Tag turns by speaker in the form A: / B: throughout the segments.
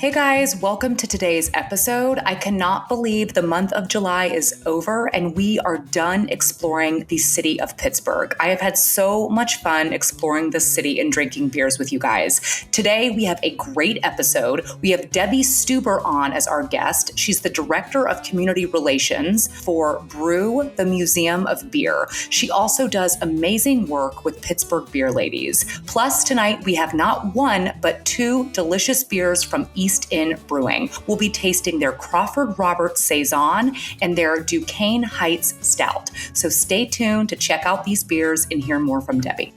A: Hey guys, welcome to today's episode. I cannot believe the month of July is over and we are done exploring the city of Pittsburgh. I have had so much fun exploring this city and drinking beers with you guys. Today we have a great episode. We have Debbie Stueber on as our guest. She's the Director of Community Relations for Brew, the Museum of Beer. She also does amazing work with Pittsburgh Beer Ladies. Plus tonight we have not one, but two delicious beers from East Inn Brewing. We'll be tasting their Crawford-Heights Saison and their Duquesne-Heights Stout. So stay tuned to check out these beers and hear more from Debbie.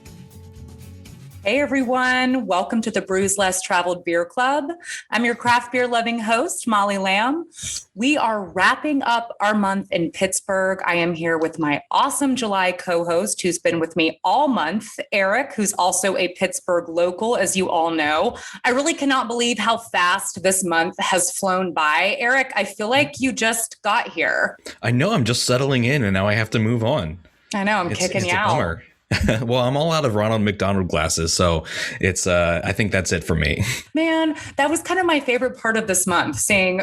A: Hey everyone, welcome to the Brews Less Traveled Beer Club. I'm your craft beer loving host, Molly Lamb. We are wrapping up our month in Pittsburgh. I am here with my awesome July co-host who's been with me all month, Eric, who's also a Pittsburgh local, as you all know. I really cannot believe how fast this month has flown by. Eric, I feel like you just got here.
B: I know, I'm just settling in and now I have to move on.
A: I know, I'm kicking you out.
B: Bummer. Well, I'm all out of Ronald McDonald glasses, so it's I think that's it for me.
A: Man, that was kind of my favorite part of this month, seeing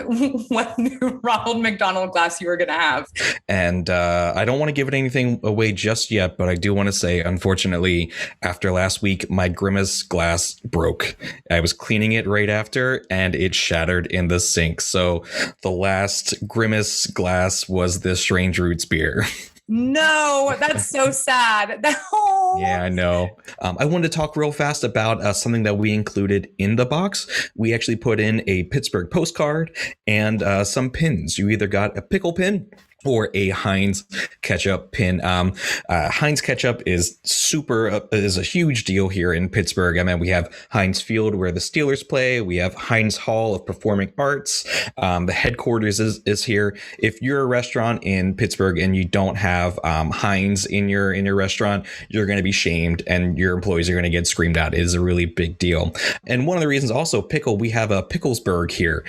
A: what new Ronald McDonald glass you were going to have.
B: And I don't want to give it anything away just yet, but I do want to say, unfortunately, after last week, my Grimace glass broke. I was cleaning it right after, and it shattered in the sink. So the last Grimace glass was the Strange Roots beer.
A: No, that's so sad.
B: Yeah, I know. I wanted to talk real fast about something that we included in the box. We actually put in a Pittsburgh postcard and some pins. You either got a pickle pin or a Heinz ketchup pin. Heinz ketchup is is a huge deal here in Pittsburgh. I mean, we have Heinz Field where the Steelers play. We have Heinz Hall of Performing Arts. The headquarters is here. If you're a restaurant in Pittsburgh and you don't have Heinz in your restaurant, you're going to be shamed and your employees are going to get screamed at. It is a really big deal. And one of the reasons also pickle, we have a Picklesburg here,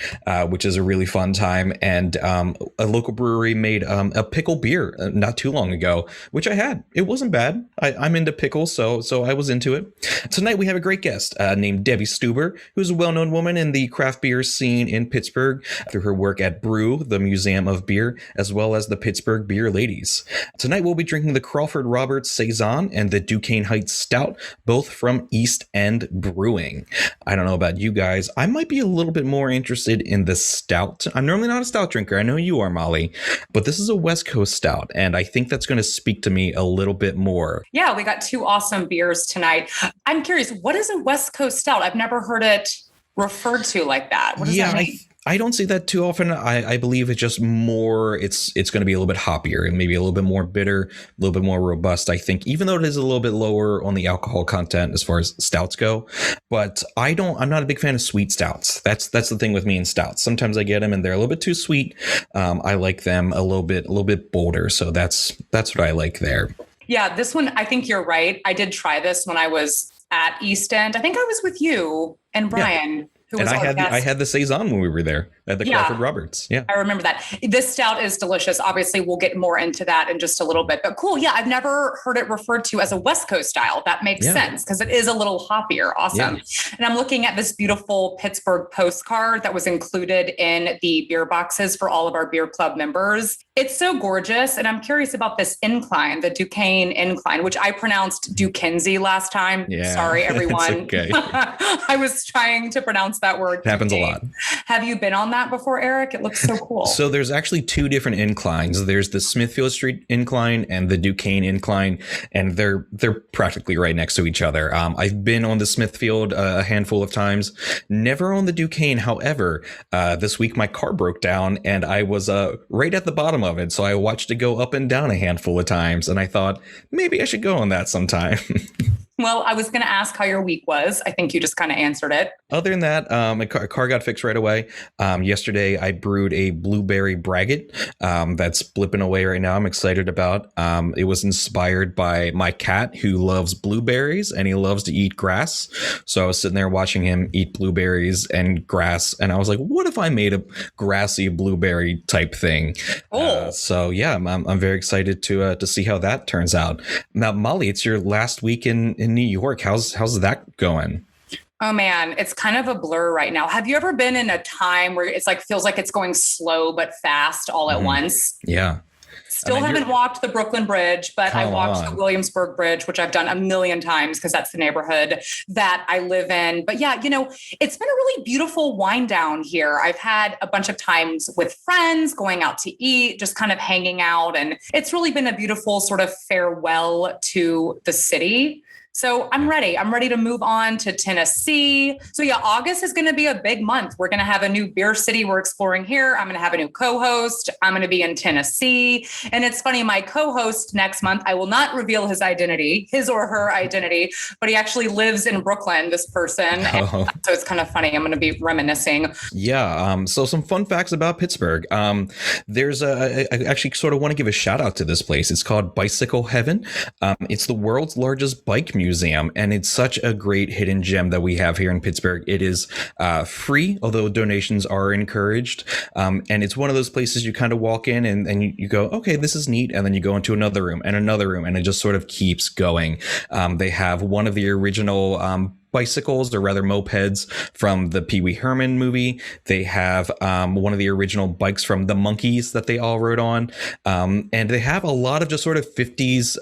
B: which is a really fun time. And a local brewery made a pickle beer not too long ago, which I had. It wasn't bad. I'm into pickles, so I was into it. Tonight we have a great guest named Debbie Stueber, who's a well-known woman in the craft beer scene in Pittsburgh through her work at Brew, the Museum of Beer, as well as the Pittsburgh Beer Ladies. Tonight we'll be drinking the Crawford-Heights Saison and the Duquesne-Heights Stout, both from East End Brewing. I don't know about you guys. I might be a little bit more interested in the stout. I'm normally not a stout drinker. I know you are, Molly, but this is a West Coast stout, and I think that's going to speak to me a little bit more.
A: Yeah, we got two awesome beers tonight. I'm curious, what is a West Coast stout? I've never heard it referred to like that. What does that mean?
B: I don't see that too often. I believe it's just more, it's going to be a little bit hoppier and maybe a little bit more bitter, a little bit more robust, I think, even though it is a little bit lower on the alcohol content as far as stouts go. But I'm not a big fan of sweet stouts. That's the thing with me in stouts. Sometimes I get them and they're a little bit too sweet. I like them a little bit bolder. So that's what I like there. Yeah,
A: this one, I think you're right. I did try this when I was at East End. I think I was with you and Brian. Yeah.
B: And I had the Saison when we were there at the Crawford-Heights. Yeah,
A: I remember that. This stout is delicious. Obviously, we'll get more into that in just a little bit. But cool. Yeah, I've never heard it referred to as a West Coast style. That makes sense because it is a little hoppier. Awesome. Yeah. And I'm looking at this beautiful Pittsburgh postcard that was included in the beer boxes for all of our beer club members. It's so gorgeous. And I'm curious about this incline, the Duquesne incline, which I pronounced Duquesne last time.
B: Yeah,
A: sorry, everyone.
B: Okay.
A: I was trying to pronounce that word.
B: It happens a lot.
A: Have you been on that before, Eric? It looks so cool.
B: So there's actually two different inclines. There's the Smithfield Street incline and the Duquesne incline, and they're practically right next to each other. I've been on the Smithfield a handful of times, never on the Duquesne. However, this week my car broke down and I was right at the bottom of it. So I watched it go up and down a handful of times and I thought maybe I should go on that sometime.
A: Well, I was going to ask how your week was. I think you just kind of answered it.
B: Other than that, my car got fixed right away. Yesterday, I brewed a blueberry braggot that's blipping away right now. I'm excited about. It was inspired by my cat who loves blueberries and he loves to eat grass. So I was sitting there watching him eat blueberries and grass, and I was like, "What if I made a grassy blueberry type thing?" So yeah, I'm very excited to see how that turns out. Now, Molly, it's your last week in New York. How's that going?
A: Oh man, it's kind of a blur right now. Have you ever been in a time where it's like feels like it's going slow but fast all at once?
B: Yeah.
A: Still haven't walked the Brooklyn Bridge, but I walked the Williamsburg Bridge, which I've done a million times because that's the neighborhood that I live in. But yeah, it's been a really beautiful wind down here. I've had a bunch of times with friends going out to eat, just kind of hanging out. And it's really been a beautiful sort of farewell to the city. So I'm ready. I'm ready to move on to Tennessee. So yeah, August is going to be a big month. We're going to have a new beer city we're exploring here. I'm going to have a new co-host. I'm going to be in Tennessee. And it's funny, my co-host next month, I will not reveal his identity, his or her identity, but he actually lives in Brooklyn, this person. So it's kind of funny. I'm going to be reminiscing.
B: Yeah. So some fun facts about Pittsburgh. There's I actually sort of want to give a shout out to this place. It's called Bicycle Heaven. It's the world's largest bike museum, and it's such a great hidden gem that we have here in Pittsburgh. It is free, although donations are encouraged, and it's one of those places you kind of walk in and you go, okay, this is neat, and then you go into another room, and it just sort of keeps going. They have one of the original bicycles, or rather mopeds, from the Pee Wee Herman movie. They have one of the original bikes from the Monkees that they all rode on, and they have a lot of just sort of 50s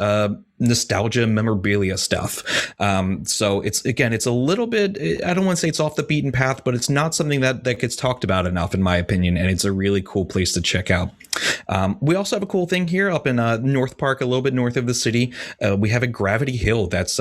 B: nostalgia memorabilia stuff. So it's a little bit, I don't want to say it's off the beaten path, but it's not something that gets talked about enough, in my opinion, and it's a really cool place to check out. We also have a cool thing here up in North Park, a little bit north of the city. We have a Gravity Hill that's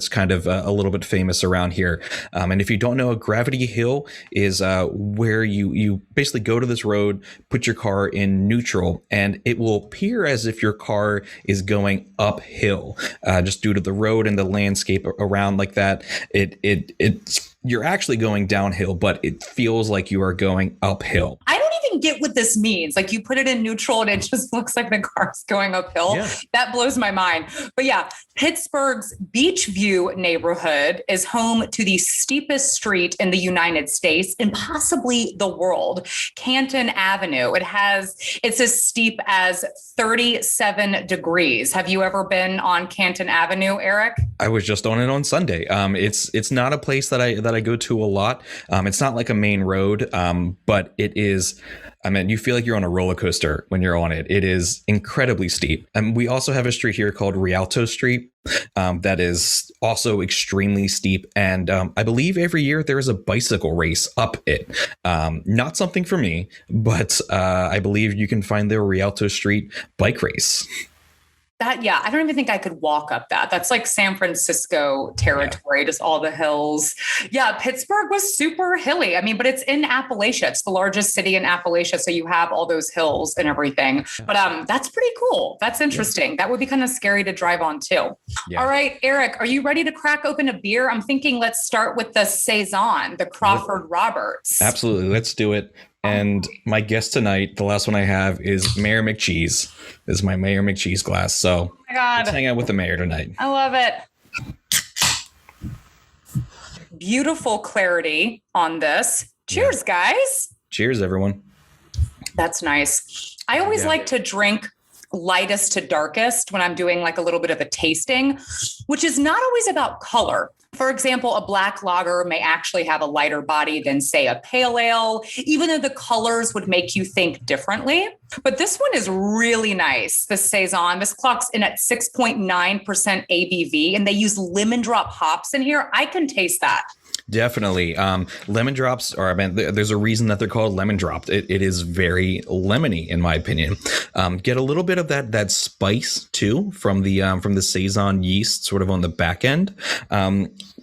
B: kind of a little bit famous around here. And if you don't know, a Gravity Hill is where you basically go to this road, put your car in neutral, and it will appear as if your car is going uphill, just due to the road and the landscape around like that. It's you're actually going downhill, but it feels like you are going uphill.
A: I don't even get what this means. Like, you put it in neutral and it just looks like the car's going uphill. Yeah. That blows my mind. But yeah, Pittsburgh's Beachview neighborhood is home to the steepest street in the United States and possibly the world, Canton Avenue. It's as steep as 37 degrees. Have you ever been on Canton Avenue, Eric?
B: I was just on it on Sunday. It's not a place that I go to a lot. It's not like a main road, but it is. I mean, you feel like you're on a roller coaster when you're on it. It is incredibly steep. And we also have a street here called Rialto Street that is also extremely steep. And I believe every year there is a bicycle race up it. Not something for me, but I believe you can find the Rialto Street bike race.
A: I don't even think I could walk up that. That's like San Francisco territory, just all the hills. Yeah, Pittsburgh was super hilly. I mean, but it's in Appalachia. It's the largest city in Appalachia. So you have all those hills and everything. But that's pretty cool. That's interesting. Yeah. That would be kind of scary to drive on too. Yeah. All right, Eric, are you ready to crack open a beer? I'm thinking let's start with the Saison, the Crawford-Roberts.
B: Absolutely. Let's do it. And my guest tonight, the last one I have, is Mayor McCheese. This is my Mayor McCheese glass. So let's hang out with the mayor tonight.
A: I love it. Beautiful clarity on this. Cheers, guys.
B: Cheers, everyone.
A: That's nice. I always like to drink lightest to darkest when I'm doing like a little bit of a tasting, which is not always about color. For example, a black lager may actually have a lighter body than, say, a pale ale, even though the colors would make you think differently. But this one is really nice. The Saison, this clocks in at 6.9% ABV, and they use lemon drop hops in here. I can taste that.
B: Definitely. Lemon drops there's a reason that they're called lemon dropped. It is very lemony, in my opinion. Get a little bit of that spice too from the Saison yeast sort of on the back end.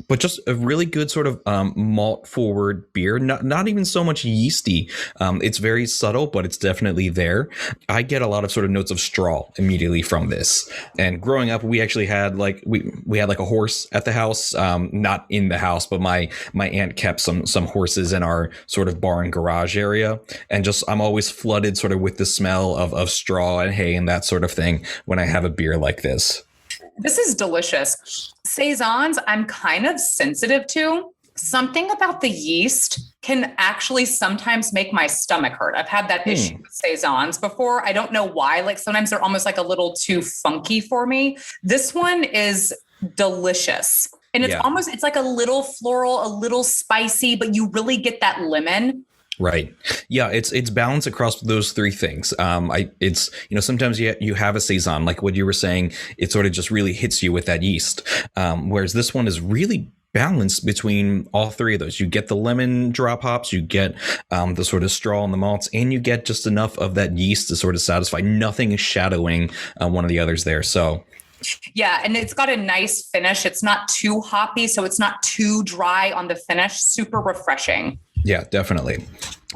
B: but just a really good sort of malt forward beer. Not even so much yeasty. It's very subtle, but it's definitely there. I get a lot of sort of notes of straw immediately from this. And growing up, we actually had we had like a horse at the house, not in the house, but my aunt kept some horses in our sort of barn garage area. And just I'm always flooded sort of with the smell of straw and hay and that sort of thing when I have a beer like this.
A: This is delicious. Saisons, I'm kind of sensitive to. Something about the yeast can actually sometimes make my stomach hurt. I've had that issue with Saisons before. I don't know why. Like sometimes they're almost like a little too funky for me. This one is delicious. And it's like a little floral, a little spicy, but you really get that lemon.
B: Right. Yeah, it's balanced across those three things. It's sometimes you have a Saison, like what you were saying, it sort of just really hits you with that yeast. Whereas this one is really balanced between all three of those. You get the lemon drop hops, you get the sort of straw and the malts, and you get just enough of that yeast to sort of satisfy. Nothing is shadowing one of the others there. So.
A: Yeah, and it's got a nice finish. It's not too hoppy, so it's not too dry on the finish. Super refreshing.
B: Yeah, definitely.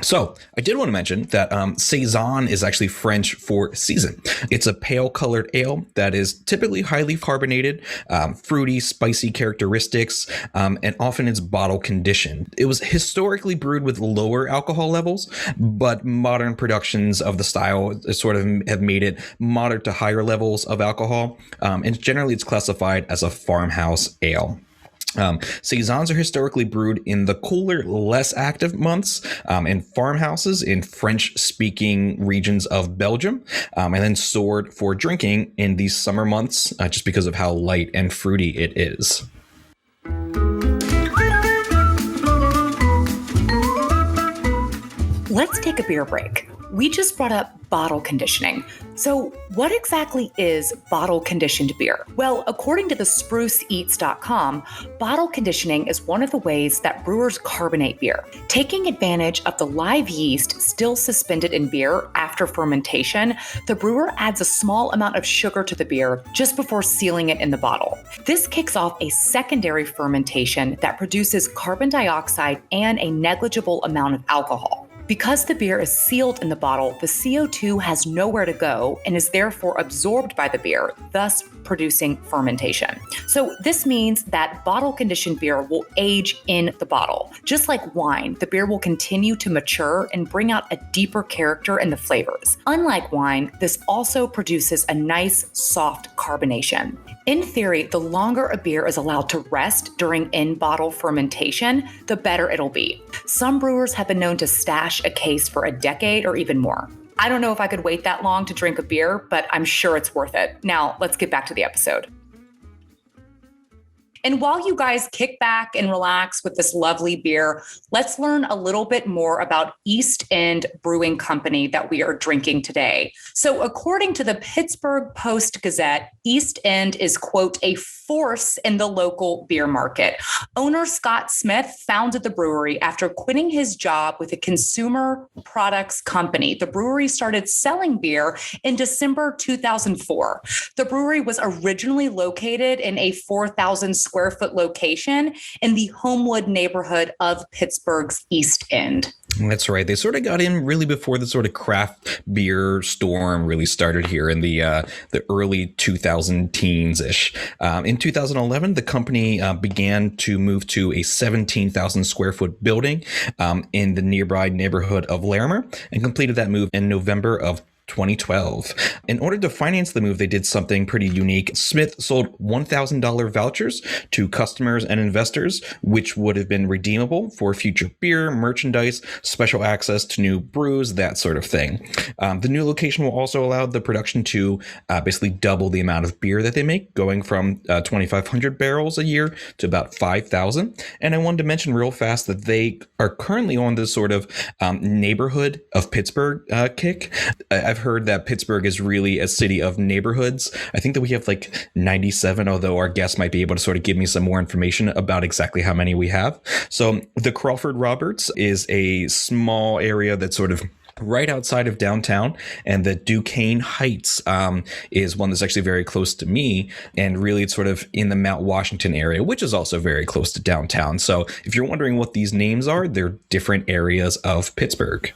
B: So I did want to mention that Saison is actually French for season. It's a pale colored ale that is typically highly carbonated, fruity, spicy characteristics, and often it's bottle conditioned. It was historically brewed with lower alcohol levels, but modern productions of the style sort of have made it moderate to higher levels of alcohol. And generally it's classified as a farmhouse ale. Saisons are historically brewed in the cooler, less active months in farmhouses in French-speaking regions of Belgium, and then stored for drinking in these summer months just because of how light and fruity it is.
A: Let's take a beer break. We just brought up bottle conditioning. So what exactly is bottle conditioned beer? Well, according to the spruceeats.com, bottle conditioning is one of the ways that brewers carbonate beer, taking advantage of the live yeast still suspended in beer after fermentation. The brewer adds a small amount of sugar to the beer just before sealing it in the bottle. This kicks off a secondary fermentation that produces carbon dioxide and a negligible amount of alcohol. Because the beer is sealed in the bottle, the CO2 has nowhere to go and is therefore absorbed by the beer, thus producing fermentation. So this means that bottle-conditioned beer will age in the bottle. Just like wine, the beer will continue to mature and bring out a deeper character in the flavors. Unlike wine, this also produces a nice, soft carbonation. In theory, the longer a beer is allowed to rest during in-bottle fermentation, the better it'll be. Some brewers have been known to stash a case for a decade or even more. I don't know if I could wait that long to drink a beer, but I'm sure it's worth it. Now, let's get back to the episode. And while you guys kick back and relax with this lovely beer, let's learn a little bit more about East End Brewing Company that we are drinking today. So according to the Pittsburgh Post-Gazette, East End is, quote, a force in the local beer market. Owner Scott Smith founded the brewery after quitting his job with a consumer products company. The brewery started selling beer in December 2004. The brewery was originally located in a 4,000 square foot location in the Homewood neighborhood of Pittsburgh's East End.
B: That's right. They sort of got in really before the sort of craft beer storm really started here in the early 2000 teens-ish. In 2011, the company began to move to a 17,000 square foot building in the nearby neighborhood of Larimer and completed that move in November of 2012. In order to finance the move, they did something pretty unique. Smith sold $1,000 vouchers to customers and investors, which would have been redeemable for future beer, merchandise, special access to new brews, that sort of thing. The new location will also allow the production to basically double the amount of beer that they make, going from 2,500 barrels a year to about 5,000. And I wanted to mention real fast that they are currently on this sort of neighborhood of Pittsburgh kick. I've heard that Pittsburgh is really a city of neighborhoods. I think that we have like 97, although our guest might be able to sort of give me some more information about exactly how many we have. So the Crawford-Roberts is a small area that sort of right outside of downtown, and the Duquesne Heights is one that's actually very close to me, and really it's sort of in the Mount Washington area, which is also very close to downtown. So if you're wondering what these names are, they're different areas of Pittsburgh.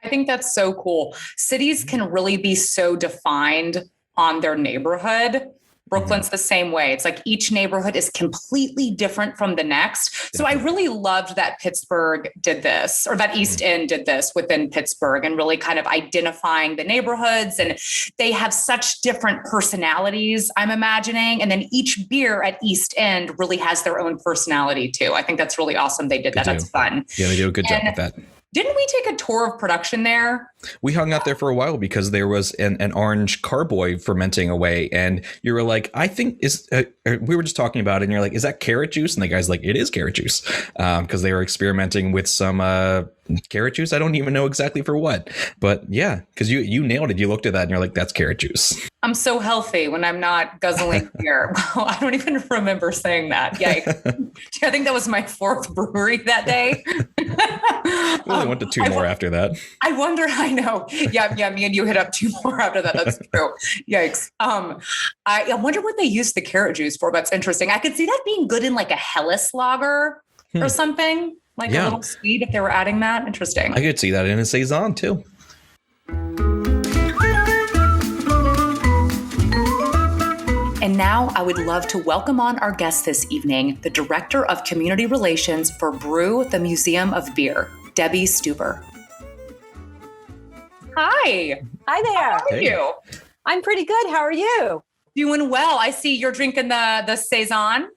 A: I think that's so cool. Cities can really be so defined on their neighborhood. Brooklyn's the same way. It's like each neighborhood is completely different from the next. So I really loved that Pittsburgh did this, or that East End did this within Pittsburgh, and really kind of identifying the neighborhoods. And they have such different personalities, I'm imagining. And then each beer at East End really has their own personality too. I think that's really awesome. They did that. That's fun.
B: Yeah, they do a good job with that.
A: Didn't we take a tour of production there?
B: We hung out there for a while because there was an orange carboy fermenting away. And you were like, I think we were just talking about it. And you're like, is that carrot juice? And the guy's like, it is carrot juice. Because they were experimenting with some carrot juice. I don't even know exactly for what. But yeah, because you nailed it. You looked at that and you're like, that's carrot juice. I'm
A: so healthy when I'm not guzzling beer. Well, I don't even remember saying that. Yikes. I think that was my 4th brewery that day.
B: We only went to 2 more after that.
A: I wonder, I know. Yeah, me and you hit up 2 more after that. That's true. Yikes. I wonder what they used the carrot juice for. That's interesting. I could see that being good in like a Helles lager or something. Like a little sweet if they were adding that. Interesting.
B: I could see that in a Saison too.
A: And now I would love to welcome on our guest this evening, the Director of Community Relations for Brew, the Museum of Beer, Debbie Stueber. Hi.
C: Hi there.
A: How are you?
C: I'm pretty good. How are you?
A: Doing well. I see you're drinking the Saison.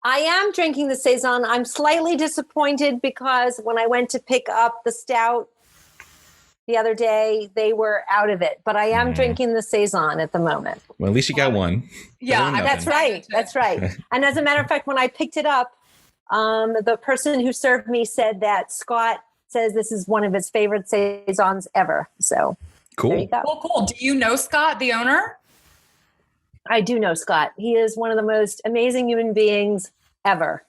C: I am drinking the Saison. I'm slightly disappointed because when I went to pick up the Stout the other day, they were out of it. But I am drinking the Saison at the moment.
B: Well, at least you got one.
C: Yeah, that's right. That's right. And as a matter of fact, when I picked it up, the person who served me said that Scott says this is one of his favorite Saisons ever. So
B: cool.
C: There you go.
A: Well, cool. Do you know Scott, the owner?
C: I do know Scott. He is one of the most amazing human beings ever.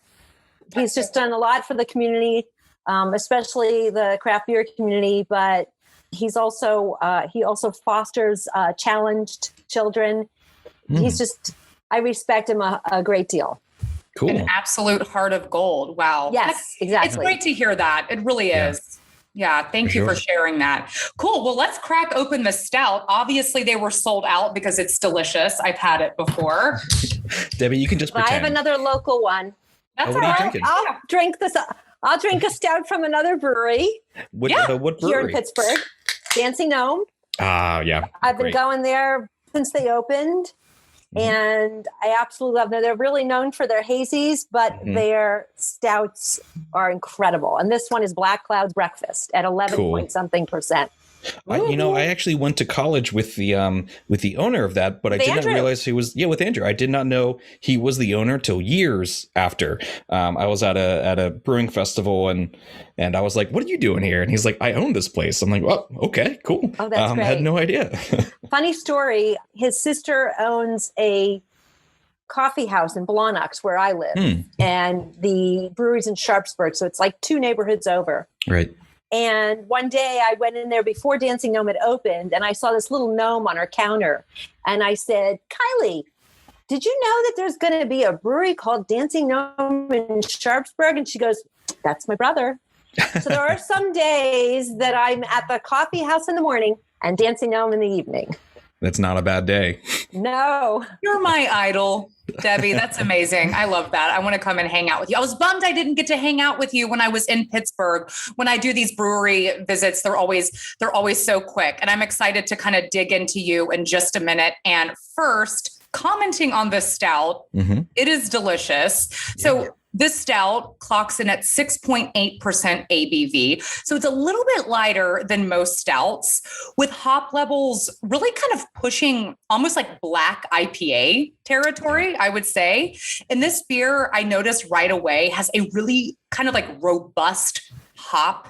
C: He's just done a lot for the community, especially the craft beer community, but he also fosters challenged children. He's just, I respect him a great deal.
B: Cool.
A: An absolute heart of gold. Wow.
C: Yes, exactly.
A: It's great to hear that. It really is. Yeah. Thank you for sharing that. Cool. Well, let's crack open the Stout. Obviously, they were sold out because it's delicious. I've had it before.
B: Debbie, you can just pretend.
C: I have another local one.
A: That's
B: what are you drinking?
C: I'll drink this. I'll drink a Stout from another brewery.
B: What brewery?
C: Here in Pittsburgh. Dancing Gnome.
B: Yeah.
C: I've been going there since they opened. And I absolutely love them. They're really known for their hazies, but their stouts are incredible. And this one is Black Cloud's Breakfast at 11 point something percent.
B: I actually went to college with the owner of that, but I did not realize he was with Andrew. I did not know he was the owner till years after. I was at a brewing festival and I was like, "What are you doing here?" And he's like, "I own this place." I'm like, "Oh, okay, cool."
C: Oh, that's great.
B: I had no idea.
C: Funny story. His sister owns a coffee house in Blawnox where I live, and the brewery's in Sharpsburg, so it's like 2 neighborhoods over.
B: Right.
C: And one day I went in there before Dancing Gnome had opened, and I saw this little gnome on her counter. And I said, "Kylie, did you know that there's going to be a brewery called Dancing Gnome in Sharpsburg?" And she goes, "That's my brother." So there are some days that I'm at the coffee house in the morning and Dancing Gnome in the evening.
B: That's not a bad day.
C: No.
A: You're my idol, Debbie. That's amazing. I love that. I want to come and hang out with you. I was bummed I didn't get to hang out with you when I was in Pittsburgh. When I do these brewery visits, they're always so quick. And I'm excited to kind of dig into you in just a minute. And first, commenting on the Stout, it is delicious. So this Stout clocks in at 6.8% ABV. So it's a little bit lighter than most stouts, with hop levels really kind of pushing almost like black IPA territory, I would say. And this beer, I noticed right away, has a really kind of like robust hop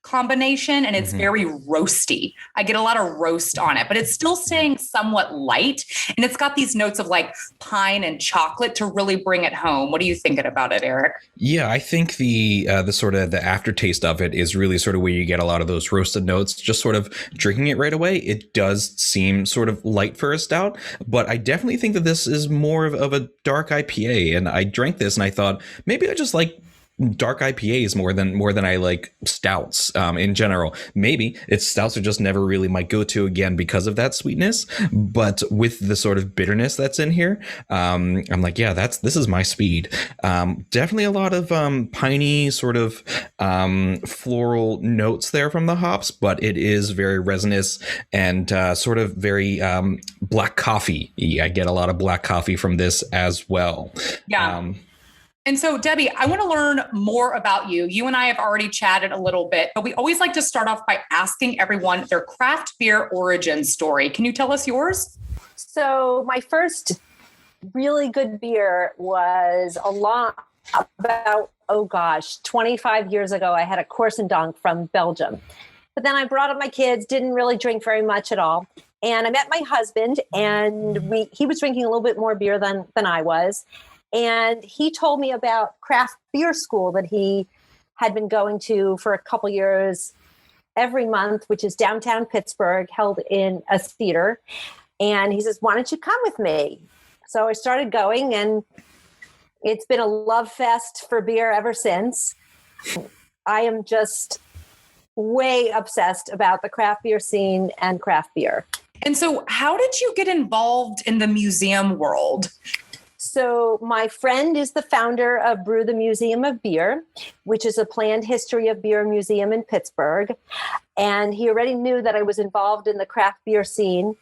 A: combination, and it's very roasty. I get a lot of roast on it, but it's still staying somewhat light. And it's got these notes of like pine and chocolate to really bring it home. What are you thinking about it, Eric?
B: Yeah, I think the sort of the aftertaste of it is really sort of where you get a lot of those roasted notes. Just sort of drinking it right away, it does seem sort of light for a stout, but I definitely think that this is more of a dark IPA. And I drank this and I thought maybe I just like dark IPAs more than I like stouts in general. Maybe it's stouts are just never really my go-to again because of that sweetness, but with the sort of bitterness that's in here, I'm like, yeah, this is my speed. Definitely a lot of piney sort of floral notes there from the hops, but it is very resinous and sort of very black coffee. I get a lot of black coffee from this as well.
A: Yeah. And so, Debbie, I want to learn more about you. You and I have already chatted a little bit, but we always like to start off by asking everyone their craft beer origin story. Can you tell us yours?
C: So my first really good beer was about 25 years ago. I had a Korsendonk from Belgium. But then I brought up my kids, didn't really drink very much at all. And I met my husband, and he was drinking a little bit more beer than I was. And he told me about craft beer school that he had been going to for a couple years every month, which is downtown Pittsburgh, held in a theater. And he says, why don't you come with me? So I started going, and it's been a love fest for beer ever since. I am just way obsessed about the craft beer scene and craft beer.
A: And so how did you get involved in the museum world?
C: So my friend is the founder of Brew, the Museum of Beer, which is a planned history of beer museum in Pittsburgh. And he already knew that I was involved in the craft beer scene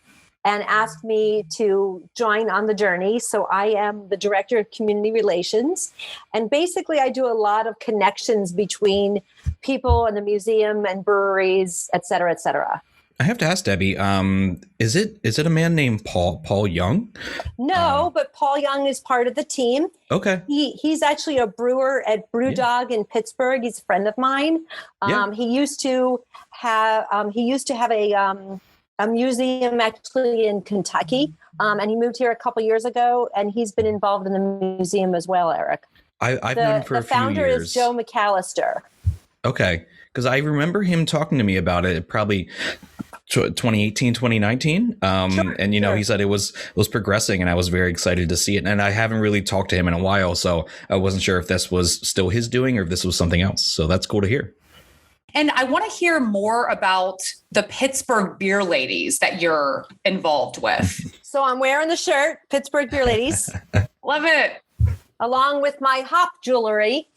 C: and asked me to join on the journey. So I am the director of community relations. And basically I do a lot of connections between people and the museum and breweries, et cetera, et cetera.
B: I have to ask Debbie, is it a man named Paul Young?
C: No, but Paul Young is part of the team.
B: Okay.
C: He's actually a brewer at Brewdog in Pittsburgh. He's a friend of mine. He used to have a museum actually in Kentucky, and he moved here a couple years ago, and he's been involved in the museum as well, Eric.
B: I've known him for a few years. The
C: founder is Joe McAllister.
B: Okay, because I remember him talking to me about it probably 2018, 2019. And he said it was progressing, and I was very excited to see it. And I haven't really talked to him in a while, so I wasn't sure if this was still his doing or if this was something else. So that's cool to hear.
A: And I want to hear more about the Pittsburgh Beer Ladies that you're involved with.
C: So I'm wearing the shirt, Pittsburgh Beer Ladies.
A: Love it.
C: Along with my hop jewelry.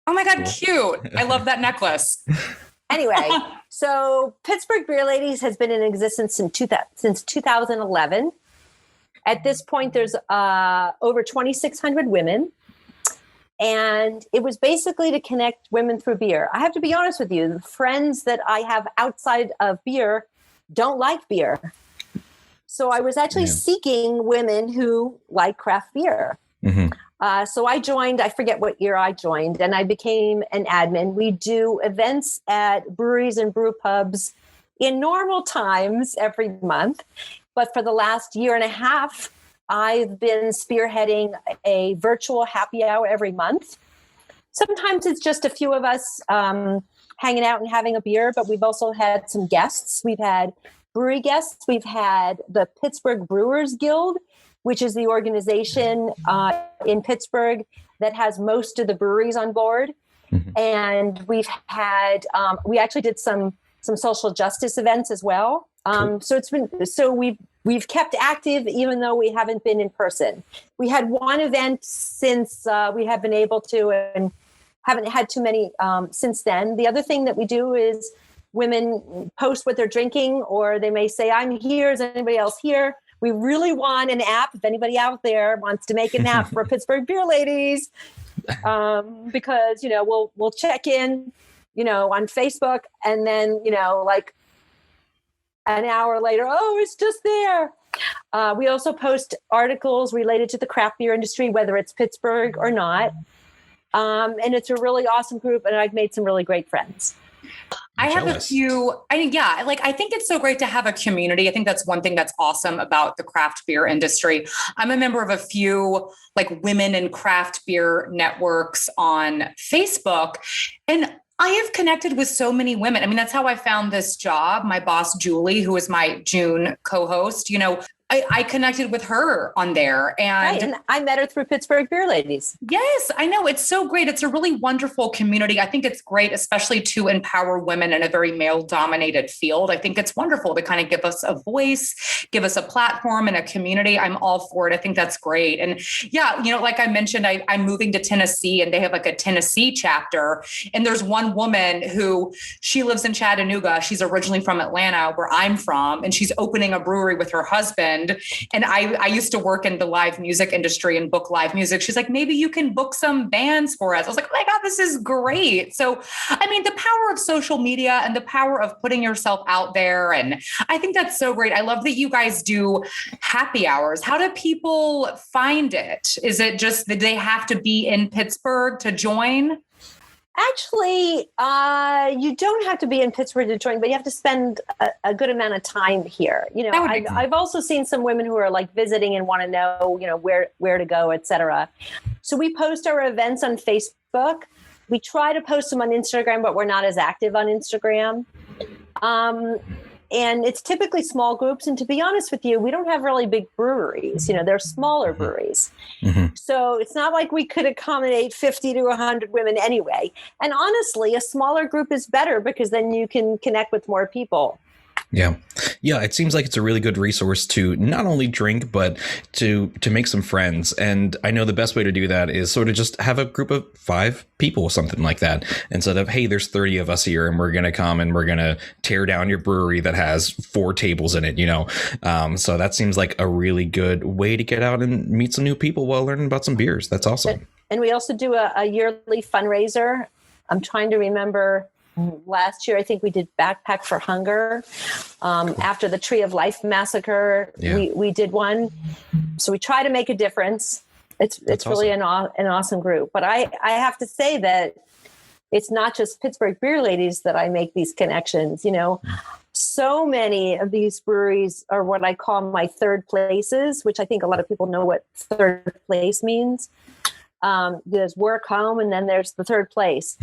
A: Oh my God, cute. I love that necklace.
C: Anyway, so Pittsburgh Beer Ladies has been in existence since 2011. At this point, there's over 2,600 women. And it was basically to connect women through beer. I have to be honest with you, the friends that I have outside of beer don't like beer. So I was actually seeking women who like craft beer. Mm-hmm. So I joined, I forget what year I joined, and I became an admin. We do events at breweries and brew pubs in normal times every month. But for the last year and a half, I've been spearheading a virtual happy hour every month. Sometimes it's just a few of us hanging out and having a beer, but we've also had some guests. We've had brewery guests. We've had the Pittsburgh Brewers Guild, which is the organization in Pittsburgh that has most of the breweries on board. Mm-hmm. And we've had, we actually did some social justice events as well. Cool. We've kept active even though we haven't been in person. We had one event since we have been able to, and haven't had too many since then. The other thing that we do is women post what they're drinking, or they may say, I'm here, is anybody else here? We really want an app. If anybody out there wants to make an app for Pittsburgh Beer Ladies, because, we'll check in, on Facebook, and then, like an hour later, oh, it's just there. We also post articles related to the craft beer industry, whether it's Pittsburgh or not. And it's a really awesome group, and I've made some really great friends.
A: I have a few. I think it's so great to have a community. I think that's one thing that's awesome about the craft beer industry. I'm a member of a few like women in craft beer networks on Facebook, and I have connected with so many women. I mean, that's how I found this job. My boss, Julie, who is my June co-host, I connected with her on there.
C: And I met her through Pittsburgh Beer Ladies.
A: Yes, I know. It's so great. It's a really wonderful community. I think it's great, especially to empower women in a very male-dominated field. I think it's wonderful to kind of give us a voice, give us a platform and a community. I'm all for it. I think that's great. And yeah, like I mentioned, I'm moving to Tennessee, and they have like a Tennessee chapter. And there's one woman who, she lives in Chattanooga. She's originally from Atlanta, where I'm from, and she's opening a brewery with her husband. And I used to work in the live music industry and book live music. She's like, maybe you can book some bands for us. I was like, oh my God, this is great. So, I mean, the power of social media and the power of putting yourself out there. And I think that's so great. I love that you guys do happy hours. How do people find it? Is it just that they have to be in Pittsburgh to join?
C: Actually, you don't have to be in Pittsburgh to join, but you have to spend a good amount of time here. I've also seen some women who are like visiting and want to know, where to go, et cetera. So we post our events on Facebook. We try to post them on Instagram, but we're not as active on Instagram. And it's typically small groups. And to be honest with you, we don't have really big breweries. They're smaller breweries. Mm-hmm. So it's not like we could accommodate 50 to 100 women anyway. And honestly, a smaller group is better because then you can connect with more people.
B: Yeah. Yeah. It seems like it's a really good resource to not only drink, but to make some friends. And I know the best way to do that is sort of just have a group of 5 people, something like that, instead of, hey, there's 30 of us here and we're going to come and we're going to tear down your brewery that has 4 tables in it, So that seems like a really good way to get out and meet some new people while learning about some beers. That's awesome.
C: And we also do a yearly fundraiser. I'm trying to remember. Last year, I think we did Backpack for Hunger. After the Tree of Life massacre, we did one. So we try to make a difference. It's really an awesome group. But I have to say that it's not just Pittsburgh Beer Ladies that I make these connections. So many of these breweries are what I call my third places, which I think a lot of people know what third place means. There's work, home, and then there's the third place.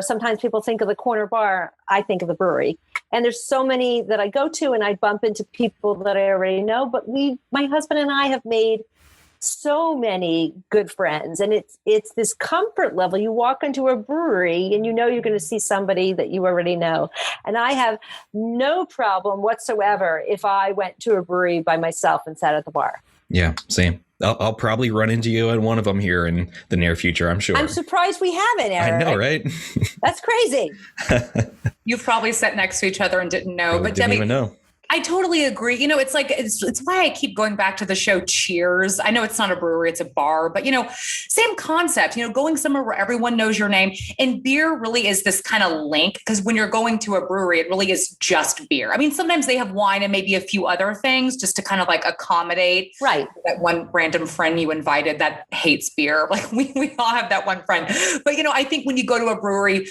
C: Sometimes people think of the corner bar. I think of the brewery. And there's so many that I go to and I bump into people that I already know. But my husband and I have made so many good friends. And it's this comfort level. You walk into a brewery and you're going to see somebody that you already know. And I have no problem whatsoever if I went to a brewery by myself and sat at the bar.
B: Yeah, same. I'll probably run into you at one of them here in the near future, I'm sure.
C: I'm surprised we haven't, Eric.
B: I know, right?
C: That's crazy.
A: You've probably sat next to each other and didn't know.
B: But didn't even know.
A: I totally agree. It's like, it's why I keep going back to the show Cheers. I know it's not a brewery, it's a bar, but same concept, going somewhere where everyone knows your name. And beer really is this kind of link, because when you're going to a brewery, it really is just beer. I mean, sometimes they have wine and maybe a few other things just to kind of like accommodate that one random friend you invited that hates beer. Like we all have that one friend. But, I think when you go to a brewery,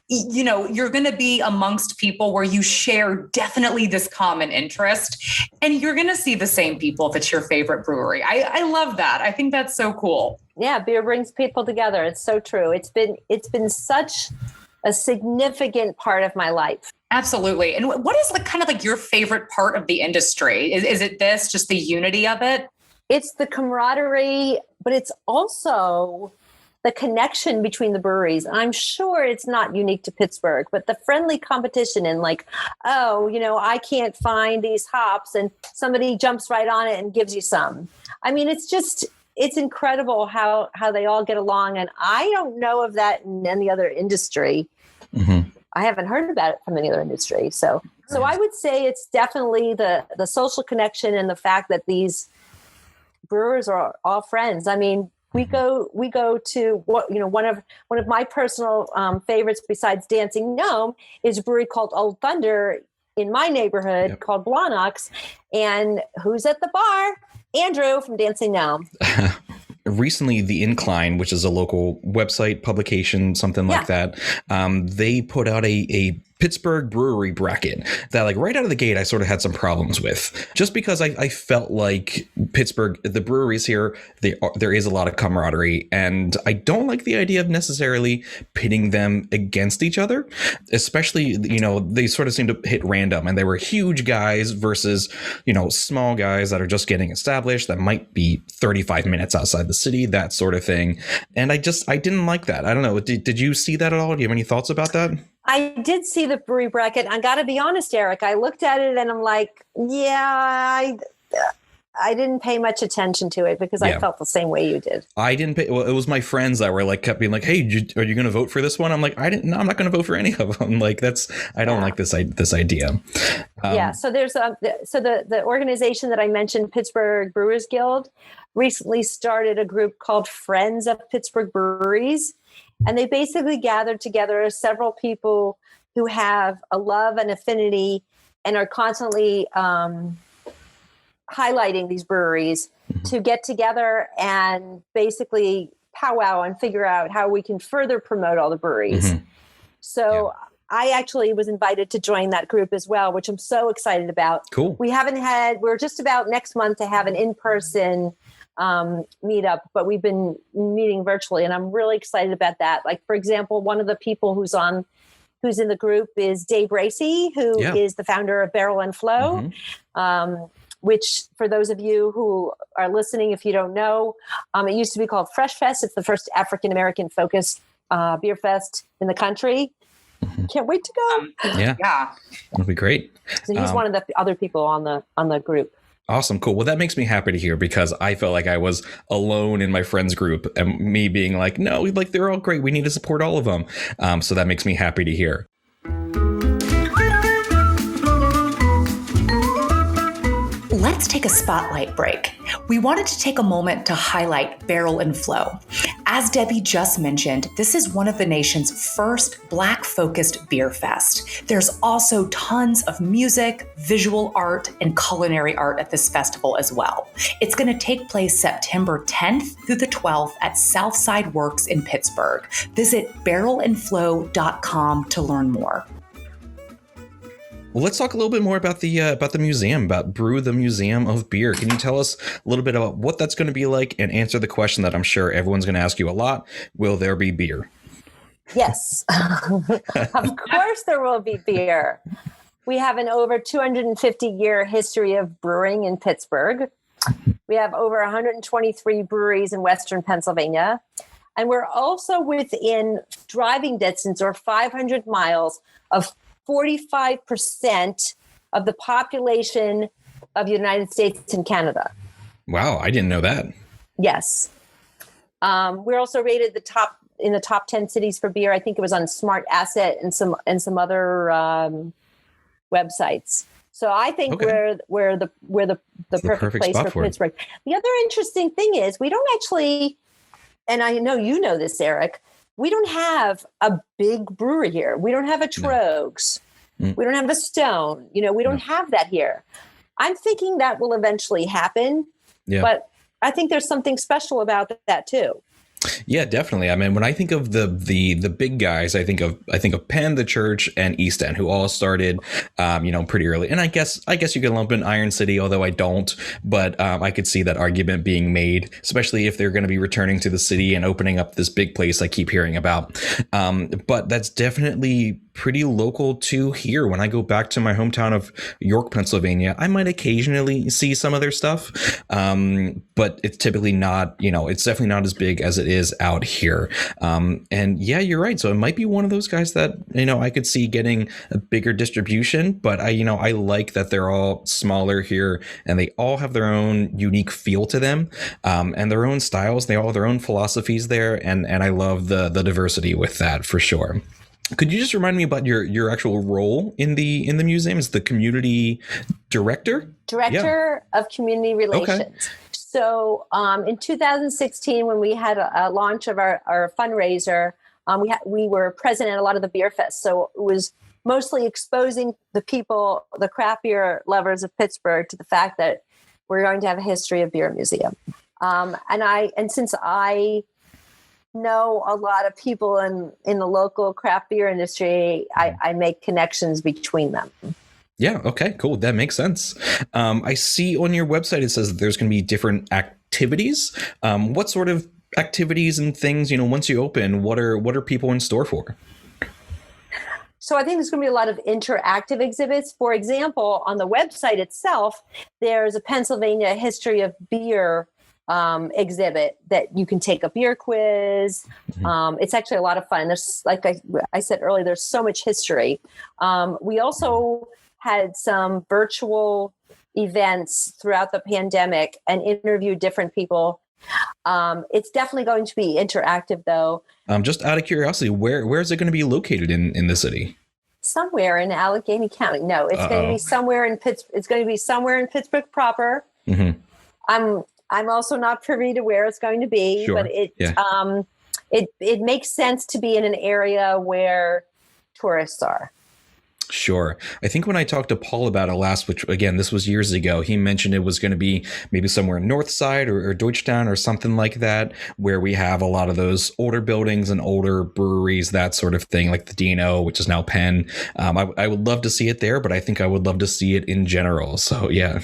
A: you're going to be amongst people where you share definitely this common interest, and you're going to see the same people if it's your favorite brewery. I love that. I think that's so cool.
C: Yeah. Beer brings people together. It's so true. It's been such a significant part of my life.
A: Absolutely. And what is kind of like your favorite part of the industry? Is it just the unity of it?
C: It's the camaraderie, but it's also the connection between the breweries. I'm sure it's not unique to Pittsburgh, but the friendly competition and I can't find these hops and somebody jumps right on it and gives you some. I mean, it's incredible how they all get along. And I don't know of that in any other industry. Mm-hmm. I haven't heard about it from any other industry. So I would say it's definitely the social connection and the fact that these brewers are all friends. I mean, we go to one of my personal favorites besides Dancing Gnome is a brewery called Old Thunder in my neighborhood called Blawnox. And who's at the bar? Andrew from Dancing Gnome.
B: Recently, The Incline, which is a local website, publication, something like that, they put out a Pittsburgh brewery bracket that, like, right out of the gate I sort of had some problems with, just because I felt like Pittsburgh, the breweries here, there is a lot of camaraderie, and I don't like the idea of necessarily pitting them against each other, especially, they sort of seem to hit random, and they were huge guys versus, small guys that are just getting established that might be 35 minutes outside the city, that sort of thing. And I didn't like that. I don't know. Did you see that at all? Do you have any thoughts about that?
C: I did see the brewery bracket. I got to be honest, Eric. I looked at it and I'm like, I didn't pay much attention to it because I felt the same way you did.
B: I didn't pay. Well, it was my friends that were like, kept being like, "Hey, are you going to vote for this one?" I'm like, No, I'm not going to vote for any of them. Like, I don't like this idea.
C: So there's the organization that I mentioned, Pittsburgh Brewers Guild, recently started a group called Friends of Pittsburgh Breweries. And they basically gathered together several people who have a love and affinity and are constantly highlighting these breweries to get together and basically powwow and figure out how we can further promote all the breweries. So I actually was invited to join that group as well, which I'm so excited about.
B: Cool.
C: We're just about next month to have an in-person meetup, but we've been meeting virtually, and I'm really excited about that. Like, for example, one of the people who's in the group is Dave Racy, who is the founder of Barrel and Flow, which, for those of you who are listening, if you don't know, it used to be called Fresh Fest. It's the first African-American focused beer fest in the country. Can't wait to go.
B: That'll be great.
C: So he's one of the other people on the group.
B: Awesome. Cool. Well, that makes me happy to hear, because I felt like I was alone in my friends group, and me being like, no, like, they're all great. We need to support all of them. So that makes me happy to hear.
A: Let's take a spotlight break. We wanted to take a moment to highlight Barrel and Flow. As Debbie just mentioned, this is one of the nation's first Black-focused beer fest. There's also tons of music, visual art, and culinary art at this festival as well. It's going to take place September 10th through the 12th at Southside Works in Pittsburgh. Visit barrelandflow.com to learn more.
B: Well, let's talk a little bit more about the museum, about Brew, the Museum of Beer. Can you tell us a little bit about what that's going to be like, and answer the question that I'm sure everyone's going to ask you a lot? Will there be beer?
C: Yes, of course there will be beer. We have an over 250-year history of brewing in Pittsburgh. We have over 123 breweries in Western Pennsylvania. And we're also within driving distance, or 500 miles, of 45% of the population of the United States and Canada.
B: Wow, I didn't know that.
C: Yes. We're also rated in the top 10 cities for beer. I think it was on Smart Asset and some other websites. So I think we're the perfect place for Pittsburgh. The other interesting thing is, we don't actually, and I know you know this, Eric, we don't have a big brewery here. We don't have a Trogs. No. We don't have a Stone. We don't have that here. I'm thinking that will eventually happen, but I think there's something special about that too.
B: Yeah, definitely. I mean, when I think of the big guys, I think of Penn, the Church, and East End, who all started, pretty early. And I guess you could lump in Iron City, although I don't. But I could see that argument being made, especially if they're going to be returning to the city and opening up this big place I keep hearing about. But that's definitely pretty local to here. When I go back to my hometown of York, Pennsylvania, I might occasionally see some of their stuff, but it's typically not, it's definitely not as big as it is out here. And yeah, you're right. So it might be one of those guys that, I could see getting a bigger distribution, but I like that they're all smaller here, and they all have their own unique feel to them, and their own styles. They all have their own philosophies there. And I love the diversity with that, for sure. Could you just remind me about your actual role in the museum? Is the community director of community relations.
C: Okay. So in 2016, when we had a launch of our fundraiser, we were present at a lot of the beer fests. So it was mostly exposing the people, the craft beer lovers of Pittsburgh, to the fact that we're going to have a history of beer museum. And since I know a lot of people in the local craft beer industry, I make connections between them.
B: Yeah. Okay, cool. That makes sense. I see on your website, it says that there's going to be different activities. What sort of activities and things, once you open, what are people in store for?
C: So I think there's going to be a lot of interactive exhibits. For example, on the website itself, there's a Pennsylvania history of beer exhibit that you can take a beer quiz. It's actually a lot of fun. There's, like I said earlier, there's so much history. We also had some virtual events throughout the pandemic and interviewed different people. It's definitely going to be interactive, though.
B: Just out of curiosity, where is it going to be located in the city?
C: Somewhere in Allegheny County. No, it's going to be somewhere in Pittsburgh. It's going to be somewhere in Pittsburgh proper. Mm-hmm. I'm also not privy to where it's going to be, but it makes sense to be in an area where tourists are.
B: Sure. I think when I talked to Paul about it last, which again, this was years ago, he mentioned it was going to be maybe somewhere north side or Deutschtown or something like that, where we have a lot of those older buildings and older breweries, that sort of thing, like the Dino, which is now Penn. I would love to see it there, but I think I would love to see it in general. So, yeah.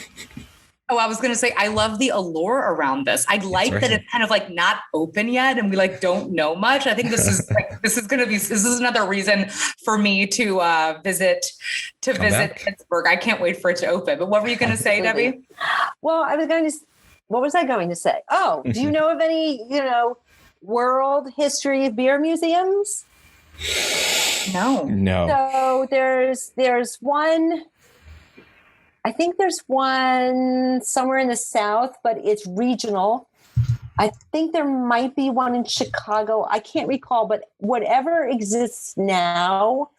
A: Oh, I was going to say, I love the allure around this. I like that it's kind of like not open yet and we like don't know much. I think this is this is another reason for me to visit Pittsburgh. I can't wait for it to open. But what were you going to say, Debbie?
C: Well, what was I going to say? Oh, do you know of any, world history of beer museums?
A: No.
C: So there's one. I think there's one somewhere in the South, but it's regional. I think there might be one in Chicago. I can't recall, but whatever exists now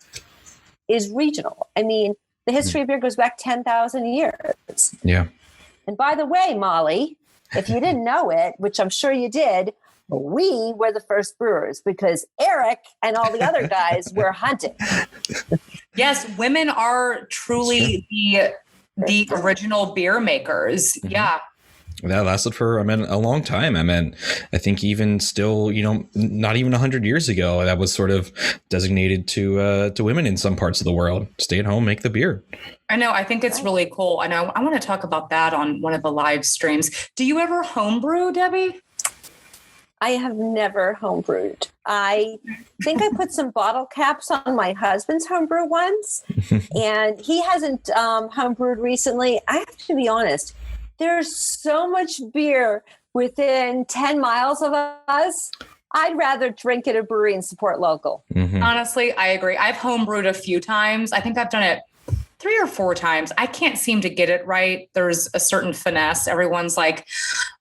C: is regional. I mean, the history of beer goes back 10,000 years.
B: Yeah.
C: And by the way, Molly, if you didn't know it, which I'm sure you did, we were the first brewers because Eric and all the other guys were hunting.
A: Yes, women are truly the original beer makers. Mm-hmm. Yeah.
B: That lasted for, a long time. I think even still, not even 100 years ago, that was sort of designated to women in some parts of the world. Stay at home, make the beer.
A: I know. I think it's really cool. I know. I want to talk about that on one of the live streams. Do you ever homebrew, Debbie?
C: I have never homebrewed. I think I put some bottle caps on my husband's homebrew once, and he hasn't homebrewed recently. I have to be honest. There's so much beer within 10 miles of us. I'd rather drink at a brewery and support local.
B: Mm-hmm.
A: Honestly, I agree. I've homebrewed a few times. I think I've done it 3 or 4 times. I can't seem to get it right. There's a certain finesse. Everyone's like,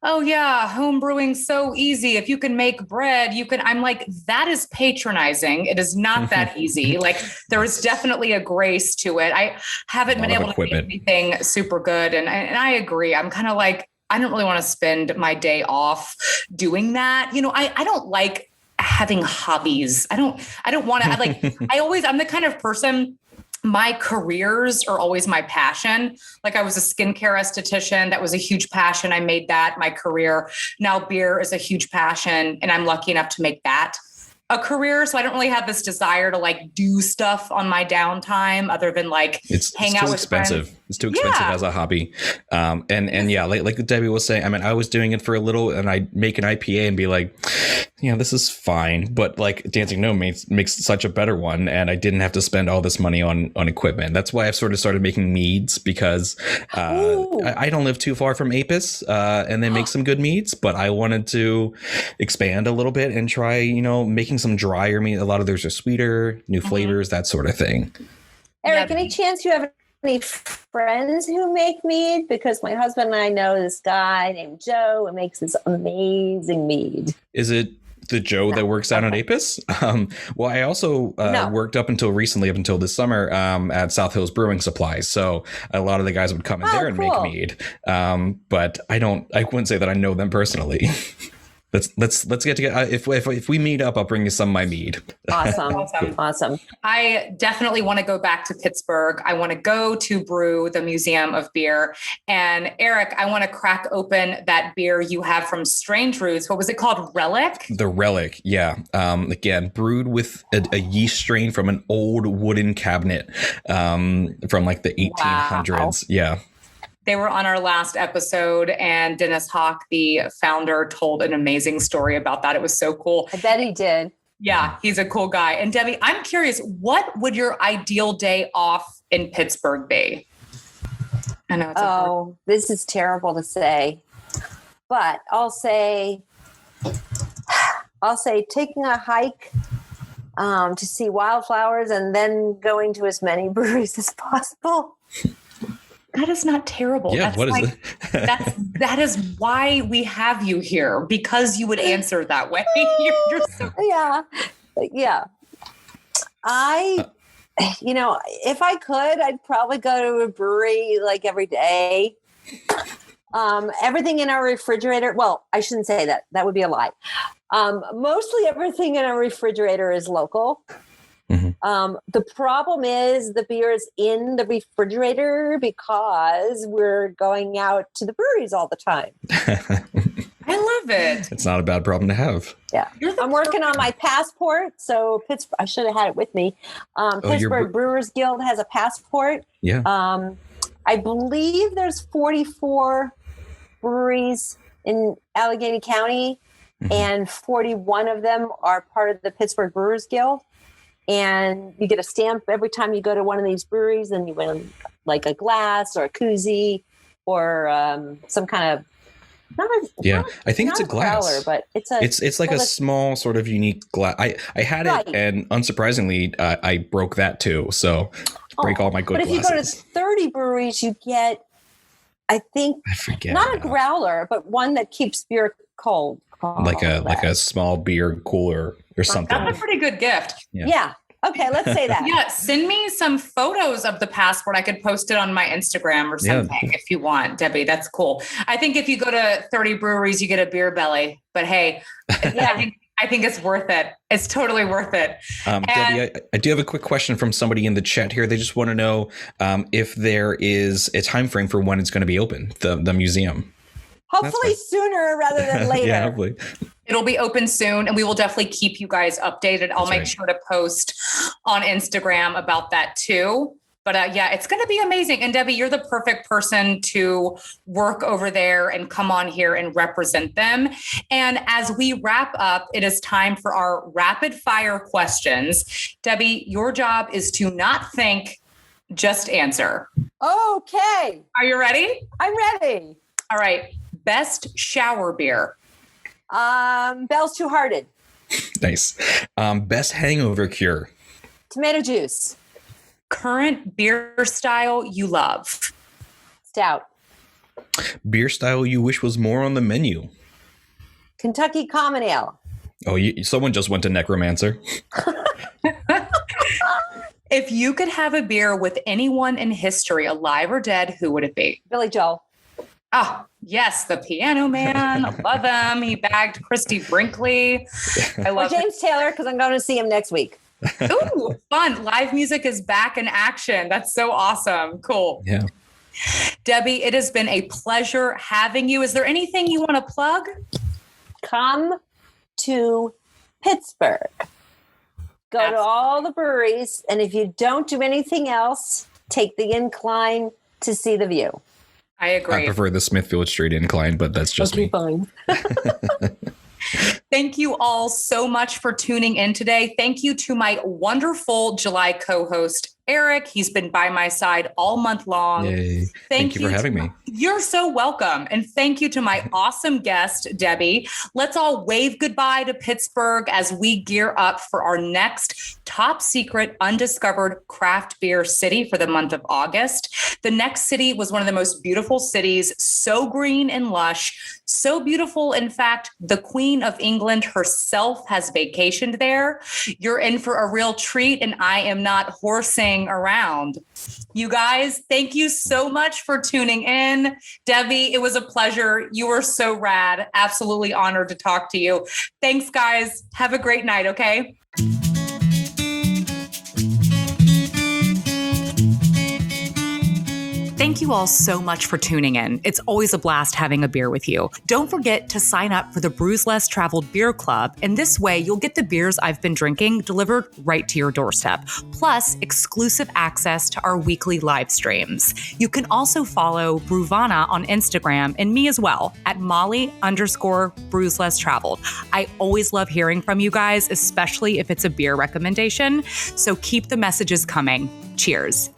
A: oh yeah, home brewing's so easy. If you can make bread, you can. I'm like, that is patronizing. It is not that easy. Like there is definitely a grace to it. I haven't been able to make anything super good. And I agree. I'm kind of like, I don't really want to spend my day off doing that. I don't like having hobbies. I don't want to, I'm the kind of person, my careers are always my passion. Like I was a skincare esthetician. That was a huge passion. I made that my career. Now beer is a huge passion and I'm lucky enough to make that a career. So I don't really have this desire to like do stuff on my downtime other than like hang out with
B: expensive.
A: friends.
B: It's too expensive as a hobby. And yeah, like Debbie was saying, I was doing it for a little and I'd make an IPA and be like, this is fine. But like Dancing Gnome makes such a better one. And I didn't have to spend all this money on equipment. That's why I've sort of started making meads because I don't live too far from Apis and they make some good meads. But I wanted to expand a little bit and try, making some drier mead. A lot of theirs are sweeter, new flavors, that sort of thing.
C: Eric, any chance you have any friends who make mead? Because my husband and I know this guy named Joe who makes this amazing mead.
B: Is it the Joe that works out at Apis? Well, I also worked up until this summer at South Hills Brewing Supplies. So a lot of the guys would come in there and make mead. But I wouldn't say that I know them personally. Let's get together. If we meet up, I'll bring you some of my mead.
C: Awesome.
A: I definitely want to go back to Pittsburgh. I want to go to Brew, the Museum of Beer. And Eric, I want to crack open that beer you have from Strange Roots. What was it called? Relic?
B: The Relic, yeah. Again, brewed with a yeast strain from an old wooden cabinet from like the 1800s. Wow. Yeah.
A: They were on our last episode, and Dennis Hawk, the founder, told an amazing story about that. It was so cool.
C: I bet he did.
A: Yeah, he's a cool guy. And Debbie, I'm curious, what would your ideal day off in Pittsburgh be? I know.
C: This is terrible to say, but I'll say taking a hike to see wildflowers and then going to as many breweries as possible.
A: That is not terrible.
B: Yeah, what is
C: it?
A: That is why we have you here, because you would answer that way.
C: Yeah. If I could, I'd probably go to a brewery like every day. Everything in our refrigerator. Well, I shouldn't say that. That would be a lie. Mostly everything in our refrigerator is local. Mm-hmm. The problem is the beer is in the refrigerator because we're going out to the breweries all the time.
A: I love it.
B: It's not a bad problem to have.
C: Yeah. I'm working on my passport. So Pittsburgh, I should have had it with me. Pittsburgh Brewers Guild has a passport.
B: Yeah.
C: I believe there's 44 breweries in Allegheny County, mm-hmm. and 41 of them are part of the Pittsburgh Brewers Guild. And you get a stamp every time you go to one of these breweries, and you win like a glass or a koozie or some kind of
B: I think it's a glass,
C: growler, but
B: it's like a small sort of unique glass. I had it, and unsurprisingly, I broke that too. So break all my good glasses.
C: But if you go to 30 breweries, you get, I forget not a growler, but one that keeps beer cold.
B: Like a small beer cooler or something.
A: That's a pretty good gift.
C: Yeah. Okay, let's say that.
A: Yeah, send me some photos of the passport. I could post it on my Instagram or something if you want, Debbie. That's cool. I think if you go to 30 breweries, you get a beer belly. But hey, I think it's worth it. It's totally worth it.
B: Debbie, I do have a quick question from somebody in the chat here. They just want to know if there is a time frame for when it's going to be open, the museum.
C: Hopefully sooner rather than later.
B: Yeah, hopefully.
A: It'll be open soon, and we will definitely keep you guys updated. I'll make sure to post on Instagram about that too. But it's going to be amazing. And Debbie, you're the perfect person to work over there and come on here and represent them. And as we wrap up, it is time for our rapid fire questions. Debbie, your job is to not think, just answer.
C: Okay.
A: Are you ready?
C: I'm ready.
A: All right. Best shower beer.
C: Bell's Two Hearted.
B: Nice. Best hangover cure.
C: Tomato juice.
A: Current beer style you love.
C: Stout.
B: Beer style you wish was more on the menu.
C: Kentucky Common Ale.
B: Oh, someone just went to Necromancer.
A: If you could have a beer with anyone in history, alive or dead, who would it be?
C: Billy Joel.
A: Oh, yes, the Piano Man. I love him. He bagged Christy Brinkley. I love
C: James Taylor, because I'm going to see him next week.
A: Ooh, fun. Live music is back in action. That's so awesome. Cool.
B: Yeah.
A: Debbie, it has been a pleasure having you. Is there anything you want to plug?
C: Come to Pittsburgh. Go to all the breweries. And if you don't do anything else, take the incline to see the view.
A: I agree.
B: I prefer the Smithfield Street incline, but that's just me.
C: Fine.
A: Thank you all so much for tuning in today. Thank you to my wonderful July co-host, Eric. He's been by my side all month long.
B: Yay. Thank you for having me.
A: You're so welcome. And thank you to my awesome guest, Debbie. Let's all wave goodbye to Pittsburgh as we gear up for our next top secret undiscovered craft beer city for the month of August. The next city was one of the most beautiful cities, so green and lush, so beautiful. In fact, the Queen of England herself has vacationed there. You're in for a real treat, and I am not horsing hang around. You guys, thank you so much for tuning in. Debbie, it was a pleasure. You were so rad. Absolutely honored to talk to you. Thanks, guys. Have a great night, okay? Thank you all so much for tuning in. It's always a blast having a beer with you. Don't forget to sign up for the Brews Less Traveled Beer Club, and this way you'll get the beers I've been drinking delivered right to your doorstep, plus exclusive access to our weekly live streams. You can also follow Brewvana on Instagram and me as well at Molly_Brews Less Traveled. I always love hearing from you guys, especially if it's a beer recommendation. So keep the messages coming. Cheers.